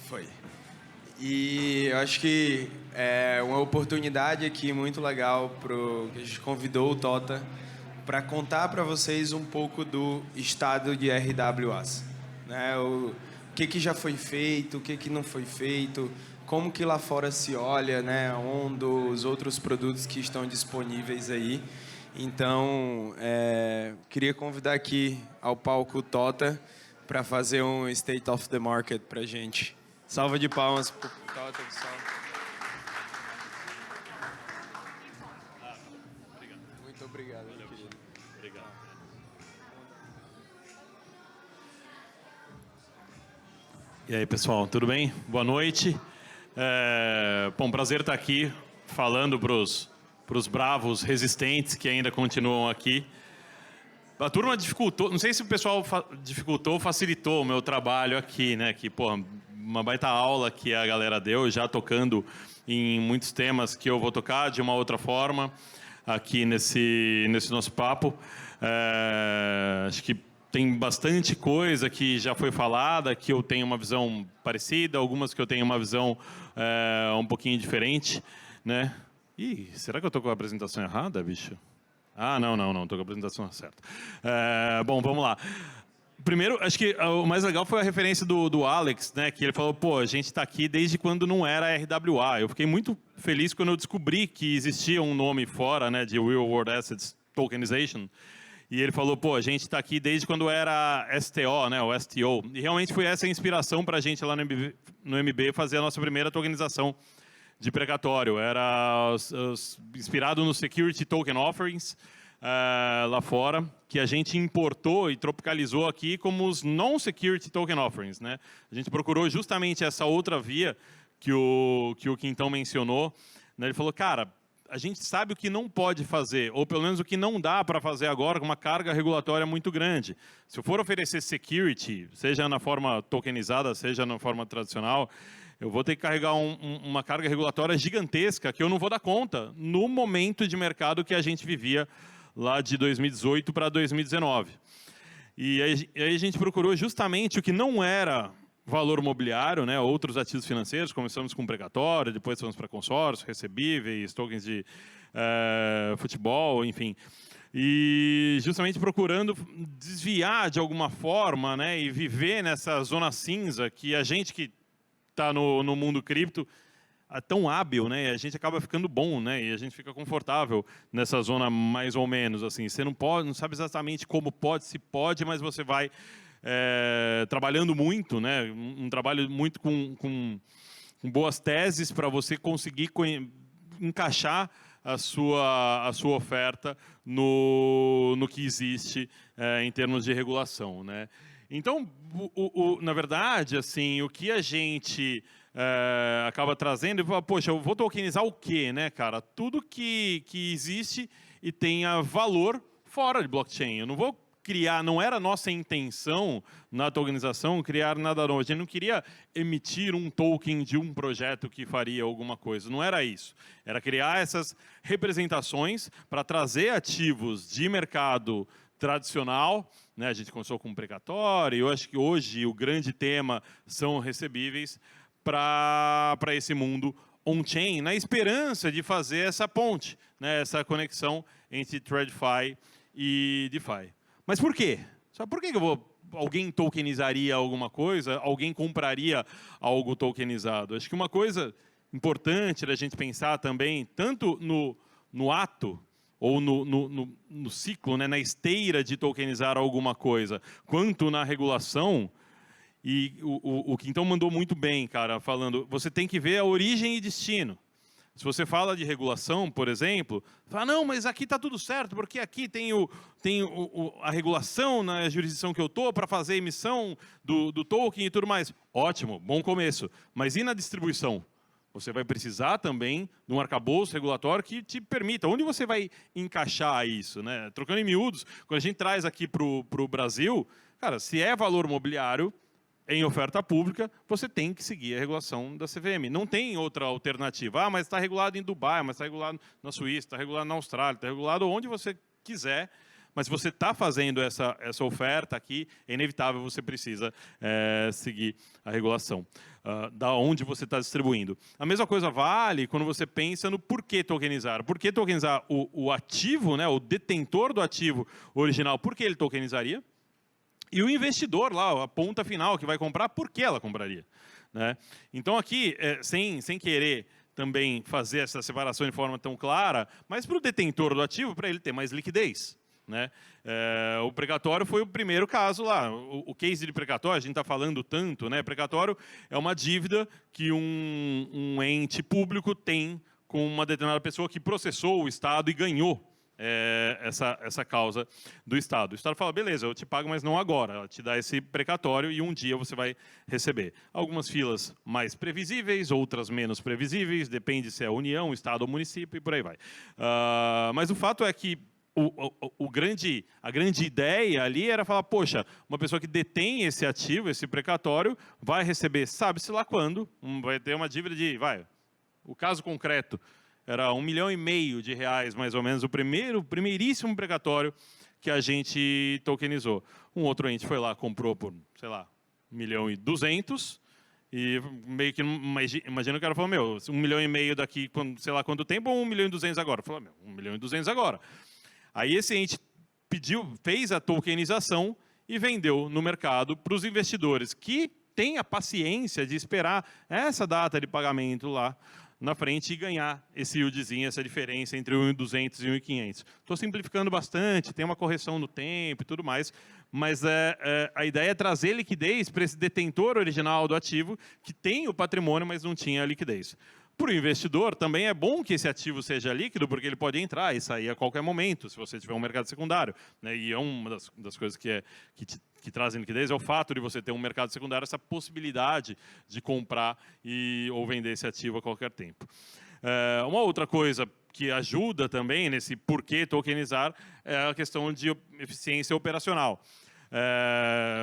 Foi. E eu acho que é uma oportunidade aqui muito legal que a gente convidou o Tota para contar para vocês um pouco do estado de RWAs, né? O que já foi feito, o que não foi feito, como que lá fora se olha, né? Onde os outros produtos que estão disponíveis aí. Então, queria convidar aqui ao palco o Tota para fazer um State of the Market para a gente. Salva de palmas pro Tota, pessoal. Muito obrigado, meu querido. Obrigado. E aí, pessoal, tudo bem? Boa noite. Bom, prazer estar aqui falando para os bravos resistentes que ainda continuam aqui. A turma dificultou, não sei se o pessoal dificultou ou facilitou o meu trabalho aqui, né? Que, pô, uma baita aula que a galera deu, já tocando em muitos temas que eu vou tocar de uma outra forma aqui nesse nosso papo. Acho que tem bastante coisa que já foi falada, que eu tenho uma visão parecida, algumas que eu tenho uma visão um pouquinho diferente, né? Ih, será que eu estou com a apresentação errada, bicho? Ah, não, estou com a apresentação certa. Bom, vamos lá. Primeiro, acho que o mais legal foi a referência do Alex, né? Que ele falou, pô, a gente está aqui desde quando não era RWA. Eu fiquei muito feliz quando eu descobri que existia um nome fora, né, de Real World Assets Tokenization. E ele falou, pô, a gente está aqui desde quando era STO, né, o STO. E realmente foi essa a inspiração para a gente lá no MB fazer a nossa primeira tokenização de precatório. Era inspirado no Security Token Offerings lá fora, que a gente importou e tropicalizou aqui como os Non-Security Token Offerings, né? A gente procurou justamente essa outra via que o Quintão mencionou, né? Ele falou, cara, a gente sabe o que não pode fazer, ou pelo menos o que não dá para fazer agora com uma carga regulatória muito grande. Se eu for oferecer security, seja na forma tokenizada, seja na forma tradicional, eu vou ter que carregar uma carga regulatória gigantesca que eu não vou dar conta no momento de mercado que a gente vivia lá de 2018 para 2019. E aí a gente procurou justamente o que não era valor mobiliário, né, outros ativos financeiros, começamos com precatório, depois fomos para consórcio, recebíveis, tokens de futebol, enfim. E justamente procurando desviar de alguma forma, né, e viver nessa zona cinza que a gente que está no mundo cripto é tão hábil, né? A gente acaba ficando bom, né? E a gente fica confortável nessa zona mais ou menos assim. Você não sabe exatamente como pode, se pode, mas você vai trabalhando muito, né? Um trabalho muito com boas teses para você conseguir encaixar a sua oferta no que existe em termos de regulação, né? Então, na verdade, assim, o que a gente acaba trazendo, e fala, poxa, eu vou tokenizar o quê, né, cara? Tudo que existe e tenha valor fora de blockchain. Eu não vou criar, não era nossa intenção na tokenização criar nada novo. A gente não queria emitir um token de um projeto que faria alguma coisa. Não era isso. Era criar essas representações para trazer ativos de mercado tradicional, né? A gente começou com um precatório, e eu acho que hoje o grande tema são recebíveis para esse mundo on-chain, na esperança de fazer essa ponte, né? Essa conexão entre TradFi e DeFi. Mas por quê? Só por que alguém tokenizaria alguma coisa, alguém compraria algo tokenizado? Acho que uma coisa importante da gente pensar também, tanto no ato, ou no ciclo, né, na esteira de tokenizar alguma coisa, quanto na regulação, e o Quintão mandou muito bem, cara, falando, você tem que ver a origem e destino. Se você fala de regulação, por exemplo, fala, não, mas aqui está tudo certo, porque aqui tem a regulação na jurisdição que eu estou para fazer a emissão do token e tudo mais. Ótimo, bom começo. Mas e na distribuição? Você vai precisar também de um arcabouço regulatório que te permita. Onde você vai encaixar isso, né? Trocando em miúdos, quando a gente traz aqui para o Brasil, cara, se é valor mobiliário em oferta pública, você tem que seguir a regulação da CVM. Não tem outra alternativa. Ah, mas está regulado em Dubai, mas está regulado na Suíça, está regulado na Austrália, está regulado onde você quiser, Mas se você está fazendo essa oferta aqui, é inevitável, você precisa seguir a regulação da onde você está distribuindo. A mesma coisa vale quando você pensa no porquê tokenizar. Por que tokenizar o ativo, né, o detentor do ativo original, por que ele tokenizaria? E o investidor lá, a ponta final que vai comprar, por que ela compraria? Né? Então aqui, sem querer também fazer essa separação de forma tão clara, mas para o detentor do ativo, para ele ter mais liquidez. Né? O precatório foi o primeiro caso lá. O case de precatório, a gente está falando tanto, né? Precatório é uma dívida que um ente público tem com uma determinada pessoa que processou o Estado e ganhou essa causa do Estado. O Estado fala, beleza, eu te pago, mas não agora. Ela te dá esse precatório e um dia você vai receber. Algumas filas mais previsíveis, outras menos previsíveis, depende se é União, Estado ou município e por aí vai. Mas o fato é que a grande ideia ali era falar, poxa, uma pessoa que detém esse ativo, esse precatório, vai receber, sabe-se lá quando, vai ter uma dívida de, o caso concreto, era R$1,5 milhão de reais, mais ou menos, o primeiríssimo precatório que a gente tokenizou. Um outro ente foi lá, comprou por, sei lá, R$1,2 milhão, e meio que, imagina que o cara falou, meu, R$1,5 milhão daqui, sei lá quanto tempo, ou R$1,2 milhão agora? Falou, meu, R$1,2 milhão agora. Aí esse ente fez a tokenização e vendeu no mercado para os investidores, que têm a paciência de esperar essa data de pagamento lá na frente e ganhar esse yieldzinho, essa diferença entre 1.200 e 1.500. Estou simplificando bastante, tem uma correção no tempo e tudo mais, mas a ideia é trazer liquidez para esse detentor original do ativo que tem o patrimônio, mas não tinha a liquidez. Para o investidor, também é bom que esse ativo seja líquido, porque ele pode entrar e sair a qualquer momento, se você tiver um mercado secundário. Né? E é uma das coisas que trazem liquidez, é o fato de você ter um mercado secundário, essa possibilidade de comprar ou vender esse ativo a qualquer tempo. Uma outra coisa que ajuda também nesse porquê tokenizar é a questão de eficiência operacional.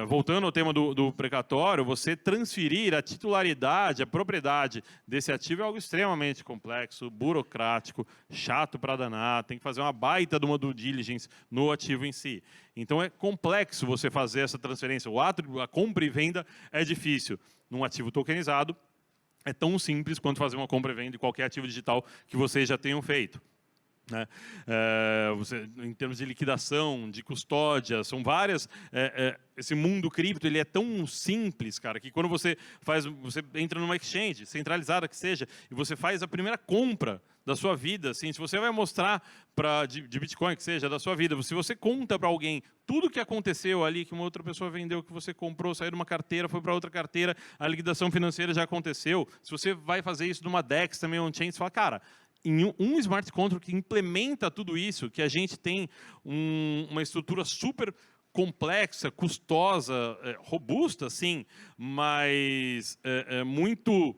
Voltando ao tema do precatório, você transferir a titularidade, a propriedade desse ativo é algo extremamente complexo, burocrático, chato para danar, tem que fazer uma baita de uma due diligence no ativo em si. Então é complexo você fazer essa transferência. O ato, a compra e venda é difícil. Num ativo tokenizado, é tão simples quanto fazer uma compra e venda de qualquer ativo digital que vocês já tenham feito. Né? Em termos de liquidação, de custódia, são várias. Esse mundo cripto ele é tão simples, cara, que quando você entra numa exchange, centralizada que seja, e você faz a primeira compra da sua vida, assim, se você vai mostrar de Bitcoin que seja da sua vida, se você conta para alguém tudo o que aconteceu ali, que uma outra pessoa vendeu, que você comprou, saiu de uma carteira, foi para outra carteira, a liquidação financeira já aconteceu, se você vai fazer isso numa DEX também on-chain, você fala, cara, em um smart contract que implementa tudo isso, que a gente tem uma estrutura super complexa, custosa, robusta, sim, mas muito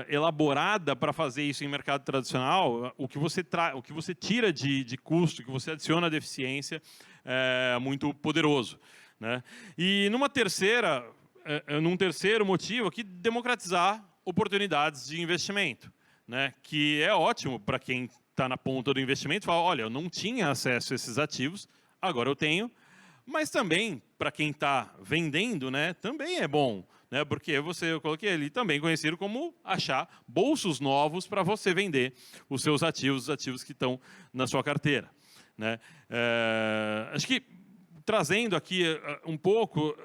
elaborada para fazer isso em mercado tradicional, o que você tira de custo, o que você adiciona de eficiência é muito poderoso. Né? E num terceiro motivo aqui, democratizar oportunidades de investimento. Né, que é ótimo para quem está na ponta do investimento, fala, olha, eu não tinha acesso a esses ativos, agora eu tenho, mas também para quem está vendendo, né, também é bom, né, porque eu coloquei ali também conhecido como achar bolsos novos para você vender os seus ativos, os ativos que estão na sua carteira. Né. Acho que trazendo aqui um pouco...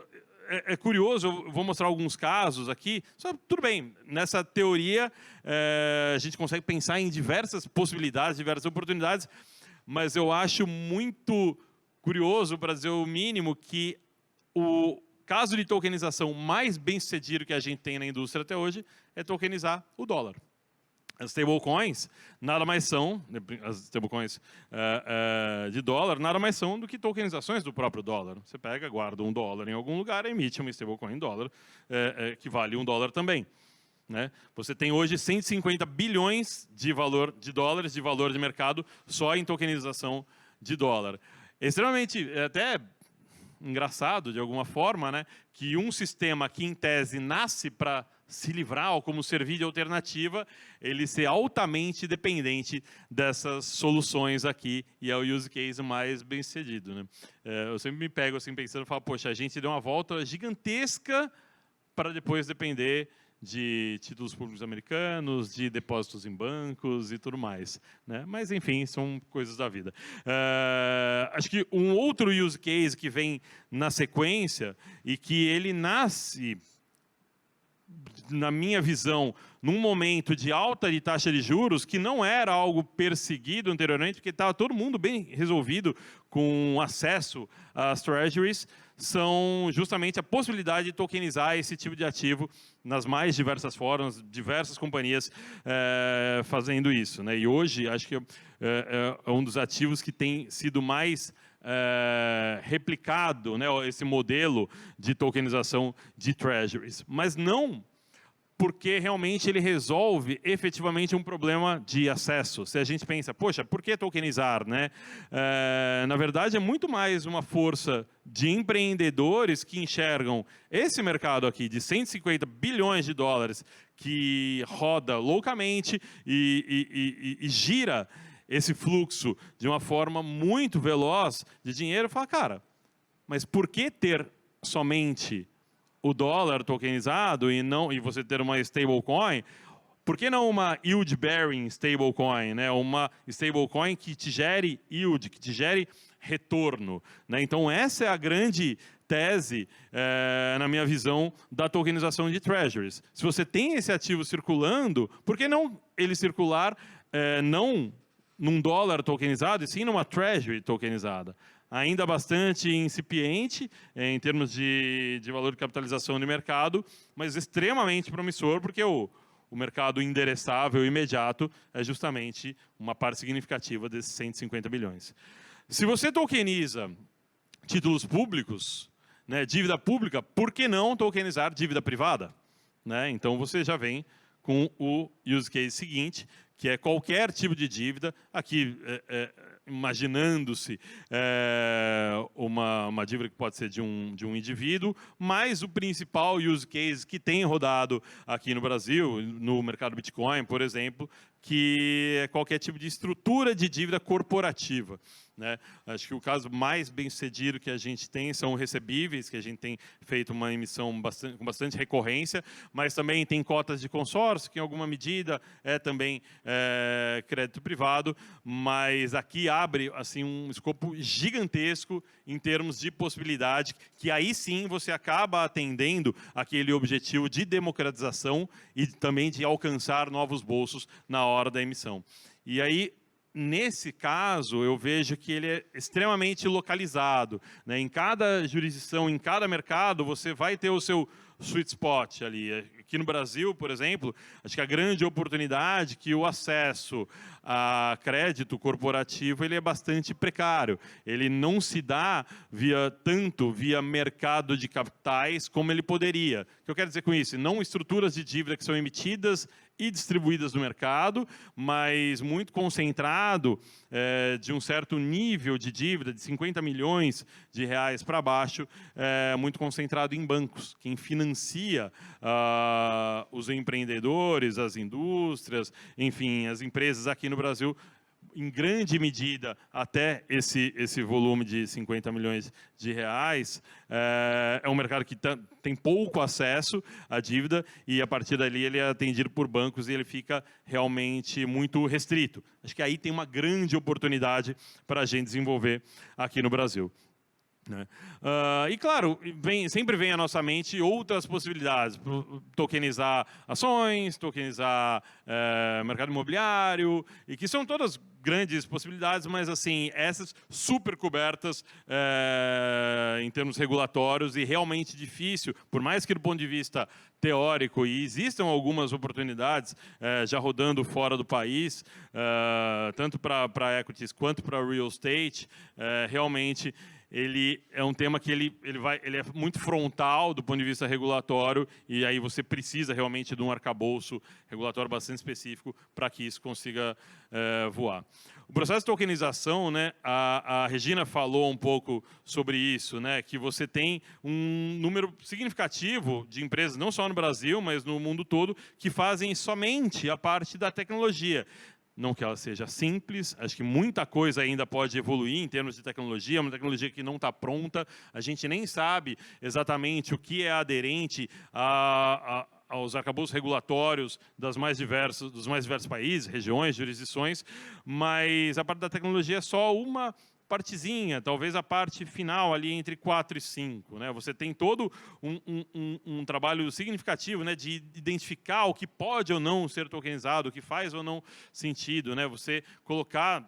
É curioso, eu vou mostrar alguns casos aqui. Tudo bem, nessa teoria a gente consegue pensar em diversas possibilidades, diversas oportunidades, mas eu acho muito curioso, para dizer o mínimo, que o caso de tokenização mais bem-sucedido que a gente tem na indústria até hoje é tokenizar o dólar. As stablecoins nada mais são, as stablecoins de dólar, nada mais são do que tokenizações do próprio dólar. Você pega, guarda $1 em algum lugar, emite uma stablecoin em dólar, que vale $1 também. Né? Você tem hoje 150 bilhões de dólares de valor de mercado só em tokenização de dólar. Extremamente, até engraçado, de alguma forma, né, que um sistema que, em tese, nasce para se livrar ou como servir de alternativa, ele ser altamente dependente dessas soluções aqui, e é o use case mais bem sucedido, né? Eu sempre me pego assim pensando e falo, poxa, a gente deu uma volta gigantesca para depois depender de títulos públicos americanos, de depósitos em bancos e tudo mais, né? Mas, enfim, são coisas da vida. Acho que um outro use case que vem na sequência e que ele nasce, na minha visão, num momento de alta de taxa de juros, que não era algo perseguido anteriormente, porque estava todo mundo bem resolvido com acesso às treasuries, são justamente a possibilidade de tokenizar esse tipo de ativo nas mais diversas formas, diversas companhias fazendo isso, né? E hoje, acho que é um dos ativos que tem sido mais replicado, né, esse modelo de tokenização de treasuries. Mas não porque realmente ele resolve efetivamente um problema de acesso. Se a gente pensa, poxa, por que tokenizar, né? Na verdade, é muito mais uma força de empreendedores que enxergam esse mercado aqui de 150 bilhões de dólares que roda loucamente e gira esse fluxo de uma forma muito veloz de dinheiro. Fala, cara, mas por que ter somente o dólar tokenizado e você ter uma stablecoin? Por que não uma yield-bearing stablecoin, né? Uma stablecoin que te gere yield, que te gere retorno, né? Então, essa é a grande tese, na minha visão, da tokenização de treasuries. Se você tem esse ativo circulando, por que não ele circular não num dólar tokenizado, e sim numa treasury tokenizada? Ainda bastante incipiente em termos de valor de capitalização de mercado, mas extremamente promissor, porque o mercado endereçável imediato é justamente uma parte significativa desses 150 bilhões. Se você tokeniza títulos públicos, né, dívida pública, por que não tokenizar dívida privada? Né? Então, você já vem com o use case seguinte, que é qualquer tipo de dívida, aqui imaginando-se uma dívida que pode ser de um indivíduo, mas o principal use case que tem rodado aqui no Brasil, no mercado Bitcoin, por exemplo, que é qualquer tipo de estrutura de dívida corporativa, né? Acho que o caso mais bem sucedido que a gente tem são recebíveis, que a gente tem feito uma emissão com bastante recorrência, mas também tem cotas de consórcio, que em alguma medida é também crédito privado, mas aqui abre assim, um escopo gigantesco em termos de possibilidade, que aí sim você acaba atendendo aquele objetivo de democratização e também de alcançar novos bolsos na hora da emissão. E aí, nesse caso, eu vejo que ele é extremamente localizado, né? Em cada jurisdição, em cada mercado, você vai ter o seu sweet spot ali. Aqui no Brasil, por exemplo, acho que a grande oportunidade que o acesso a crédito corporativo ele é bastante precário. Ele não se dá tanto via mercado de capitais como ele poderia. O que eu quero dizer com isso? Não estruturas de dívida que são emitidas e distribuídas no mercado, mas muito concentrado de um certo nível de dívida, de 50 milhões de reais para baixo, muito concentrado em bancos. Quem financia os empreendedores, as indústrias, enfim, as empresas aqui no Brasil, em grande medida, até esse volume de 50 milhões de reais, é um mercado que tem pouco acesso à dívida e, a partir dali, ele é atendido por bancos e ele fica realmente muito restrito. Acho que aí tem uma grande oportunidade para a gente desenvolver aqui no Brasil. Né? E claro, sempre vem à nossa mente outras possibilidades, tokenizar ações, tokenizar mercado imobiliário, e que são todas grandes possibilidades, mas assim, essas super cobertas em termos regulatórios e realmente difícil, por mais que do ponto de vista teórico, e existam algumas oportunidades já rodando fora do país, tanto para equities quanto para real estate, realmente ele é um tema que ele é muito frontal do ponto de vista regulatório, e aí você precisa realmente de um arcabouço regulatório bastante específico para que isso consiga voar. O processo de tokenização, né, a Regina falou um pouco sobre isso, né, que você tem um número significativo de empresas, não só no Brasil, mas no mundo todo, que fazem somente a parte da tecnologia. Não que ela seja simples, acho que muita coisa ainda pode evoluir em termos de tecnologia, uma tecnologia que não está pronta, a gente nem sabe exatamente o que é aderente aos arcabouços regulatórios dos mais diversos países, regiões, jurisdições, mas a parte da tecnologia é só uma partezinha, talvez a parte final ali entre 4 e 5. Né? Você tem todo um trabalho significativo, né, de identificar o que pode ou não ser tokenizado, o que faz ou não sentido. Né? Você colocar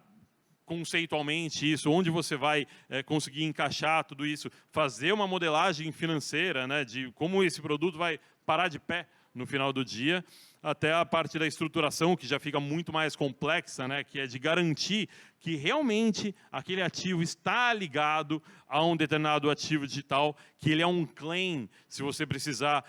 conceitualmente isso, onde você vai conseguir encaixar tudo isso, fazer uma modelagem financeira, né, de como esse produto vai parar de pé no final do dia, até a parte da estruturação, que já fica muito mais complexa, né, que é de garantir que realmente aquele ativo está ligado a um determinado ativo digital, que ele é um claim, se você precisar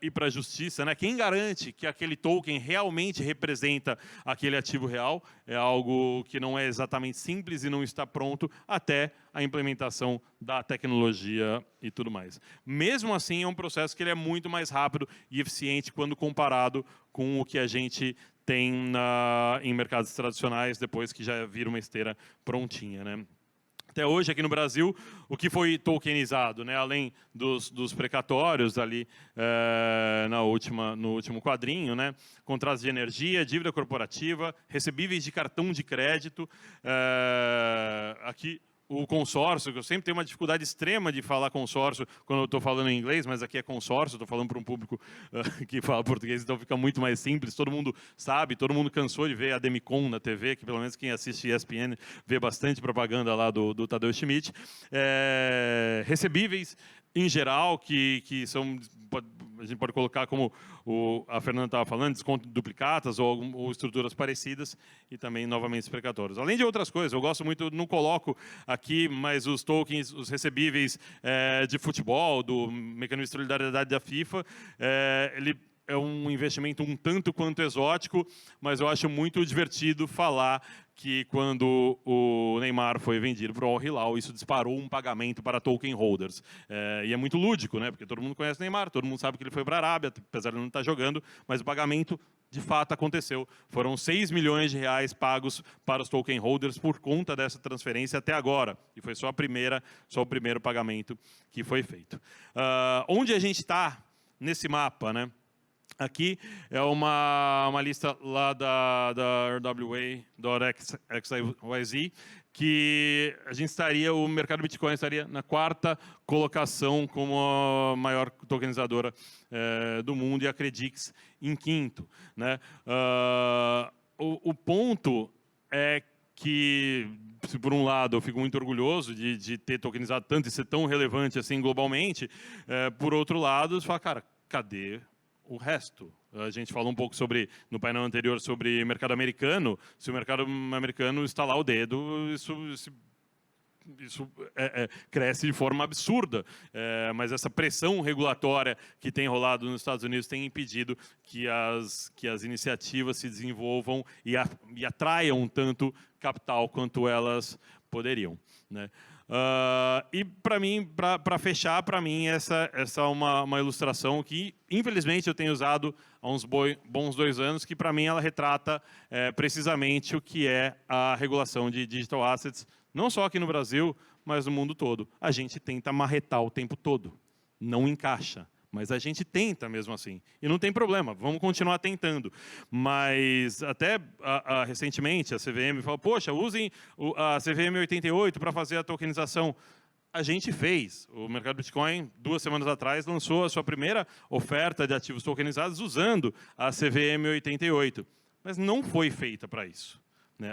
ir para a justiça. Né? Quem garante que aquele token realmente representa aquele ativo real é algo que não é exatamente simples e não está pronto até a implementação da tecnologia e tudo mais. Mesmo assim, é um processo que ele é muito mais rápido e eficiente quando comparado com o que a gente tem em mercados tradicionais, depois que já vira uma esteira prontinha. Né? Até hoje, aqui no Brasil, o que foi tokenizado, né? Além dos precatórios ali no último quadrinho, né? Contratos de energia, dívida corporativa, recebíveis de cartão de crédito, aqui o consórcio, que eu sempre tenho uma dificuldade extrema de falar consórcio quando eu estou falando em inglês, mas aqui é consórcio, estou falando para um público que fala português, então fica muito mais simples, todo mundo sabe, todo mundo cansou de ver a Demicon na TV, que pelo menos quem assiste ESPN vê bastante propaganda lá do Tadeu Schmidt. Recebíveis, em geral, que são, a gente pode colocar como a Fernanda estava falando, desconto de duplicatas ou estruturas parecidas, e também, novamente, os precatórios. Além de outras coisas, eu gosto muito, não coloco aqui, mas os tokens, os recebíveis de futebol, do mecanismo de solidariedade da FIFA, ele é um investimento um tanto quanto exótico, mas eu acho muito divertido falar que quando o Neymar foi vendido para o Al Hilal, isso disparou um pagamento para token holders. E é muito lúdico, né? Porque todo mundo conhece o Neymar, todo mundo sabe que ele foi para a Arábia, apesar de ele não estar jogando, mas o pagamento de fato aconteceu. Foram 6 milhões de reais pagos para os token holders por conta dessa transferência até agora. E foi só o primeiro pagamento que foi feito. Onde a gente está nesse mapa, né? Aqui é uma lista lá da RWA.xyz, que a gente o mercado Bitcoin estaria na 4ª colocação como a maior tokenizadora do mundo, e a Credix em 5º. Né? O ponto é que, se por um lado eu fico muito orgulhoso de ter tokenizado tanto e ser tão relevante assim globalmente, por outro lado, você fala, cara, cadê o resto? A gente falou um pouco no painel anterior sobre mercado americano. Se o mercado americano estalar o dedo, isso cresce de forma absurda. Mas essa pressão regulatória que tem rolado nos Estados Unidos tem impedido que as iniciativas se desenvolvam e atraiam tanto capital quanto elas poderiam. Né? E para fechar, para mim, essa é uma ilustração que, infelizmente, eu tenho usado há uns bons 2 anos, que para mim ela retrata precisamente o que é a regulação de digital assets, não só aqui no Brasil, mas no mundo todo. A gente tenta marretar o tempo todo, não encaixa. Mas a gente tenta mesmo assim. E não tem problema, vamos continuar tentando. Mas até recentemente a CVM falou, poxa, usem a CVM 88 para fazer a tokenização. A gente fez. O mercado Bitcoin, 2 semanas atrás, lançou a sua primeira oferta de ativos tokenizados usando a CVM 88. Mas não foi feita para isso.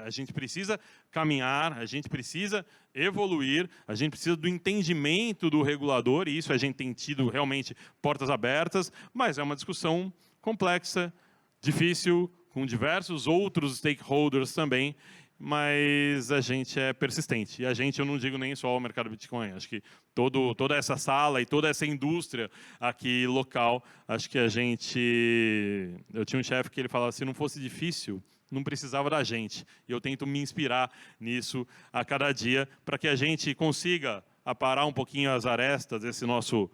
A gente precisa caminhar, a gente precisa evoluir, a gente precisa do entendimento do regulador, e isso a gente tem tido realmente portas abertas, mas é uma discussão complexa, difícil, com diversos outros stakeholders também, mas a gente é persistente. E a gente, eu não digo nem só o mercado Bitcoin, acho que toda essa sala e toda essa indústria aqui local, acho que a gente... Eu tinha um chefe que ele falava, se não fosse difícil, não precisava da gente. E eu tento me inspirar nisso a cada dia para que a gente consiga aparar um pouquinho as arestas desse nosso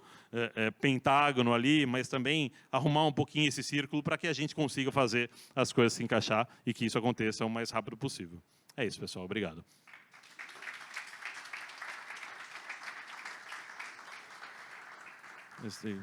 pentágono ali, mas também arrumar um pouquinho esse círculo para que a gente consiga fazer as coisas se encaixar e que isso aconteça o mais rápido possível. É isso, pessoal. Obrigado. Esse...